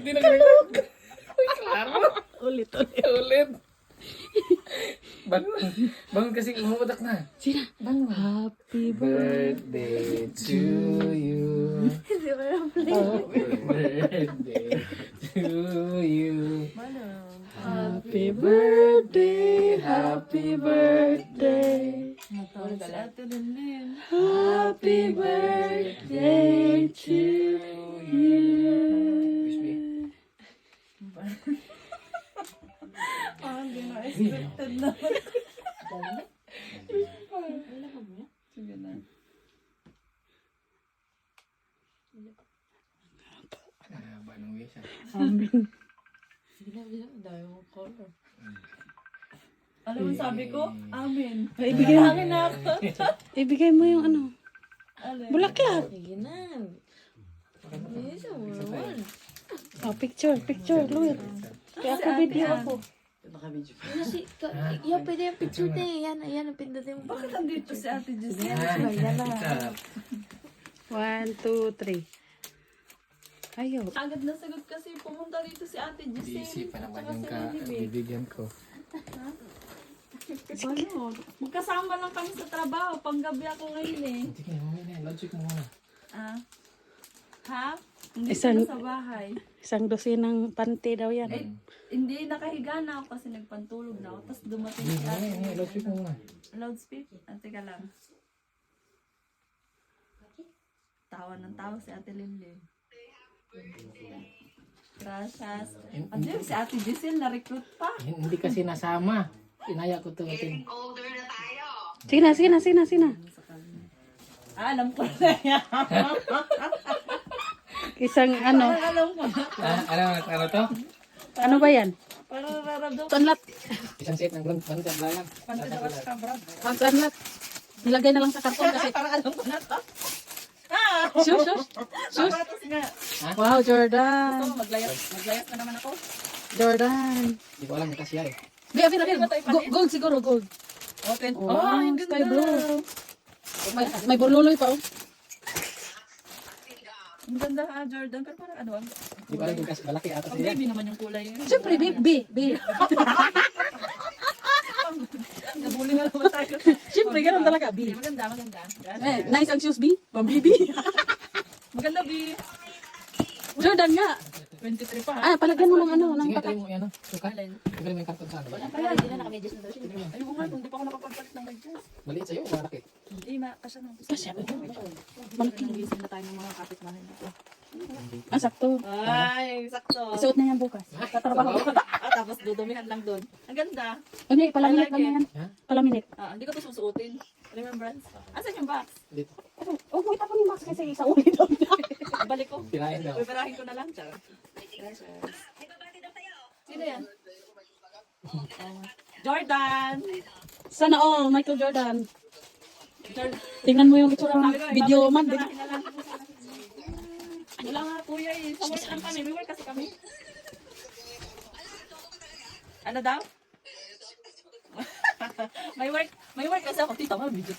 Hindi na kami. Uy, klaro. Ulit. Bangun kasi umuudak na. Sina? Bangun. Happy Birthday to you. Happy birthday to you. Happy birthday, happy birthday. Happy birthday to you. Expected naman. Sige na. Ba nung wish ah. Amin. Alam mo sabi ko? Amin. Ibigay mo. Hangin na ako. Ibigay mo yung ano. Alin? Bulaklak. Sige na. Isa mo naman. Oh, picture, Louie. Kaya ako video ako. Yan, pwede yung picture na eh. Yan, ayan, ang pindutin mo. Bakit nandito si Ate Giselle? Ah, 1, 2, 3. Ayaw. Agad na sagot kasi pumunta dito si Ate Giselle. busy pa naman Tsaka yung si Lady Big. bibigyan ko. Ano? Magkasama lang kami sa trabaho. Panggabi ako ngayon eh. Hindi ka na, logic mo muna. Ah? Ha? Hindi Isang- sila sa bahay. Isang dosinang panty daw yan. Eh, hindi, nakahiga na ako kasi nagpantulog na ako. Tapos dumating si Ate. Hindi, logic mo muna. Loudspeaker? Ah, teka lang. Tawa ng tawa si Ate Linlin. Gracias. Ano si Ate Giselle na-recruit pa? Hindi kasi nasama. Inaya ko to. Sige na. Ah, alam ko na yan. Isang ano. Alam ko na. Ano to? Ano ba yan? Parang nararamdaman. Panlat. Isang set ng bansa lang. Pantidawas ka, brad. Panlat. Nilagay na lang sa karton kasi. Parang alam ko na to. Shush. Sapatos nga. Wow, Jordan. Gusto mo maglayas na naman ako. Jordan. Hindi ko alam kasi ay. Abi. Gold siguro, gold. Open. Wow, ang sky ganda. blue. May bululoy pa oh. Ang ganda Jordan. Pero parang ano, Hindi ko alam yung kasi malaki ata ang siya. baby naman yung kulay. Siyempre, B. Nabuli na naman tayo. Siyempre, ganun talaga, B. Maganda. Nice ang shoes, B. Pambibi. Maganda, B. Jordan nga. 23 pa. Ah, palagyan mo ng ano, ng Sige, patak. tayo mo yan. Suka. Tagal mo yung karton sa ano. Kaya hindi na nakamedyas na daw siya. Ayoko nga, hindi pa ako nakapagpalit ng medyas. Maliit sa'yo o malaki? Hindi, kasya nang gusto. Kasi, Malaki. Nagising na tayo ng mga kapitbahay dito. sakto. Ay, sakto. Isuot na yan bukas. Tatrabaho. Tapos dudumihan lang doon. Ang ganda. Ano yung palaminit kami yan? Ha? Palaminit. Hindi ko to susuotin. Remembrance. Asan yung box? Dito. Oh, mo itapon yung mask kasi sa ulit daw niya. Balik ko. Tirahin daw. Pipirahin ko na lang. Char. Sino yan? Jordan! Sana all, Michael Jordan. Tingnan mo yung itsura ng video man. Pipirahin na lang. Wala nga kuya eh. Sa work lang kami. May work kasi kami. Ano daw? May work kasi ako. Tita, video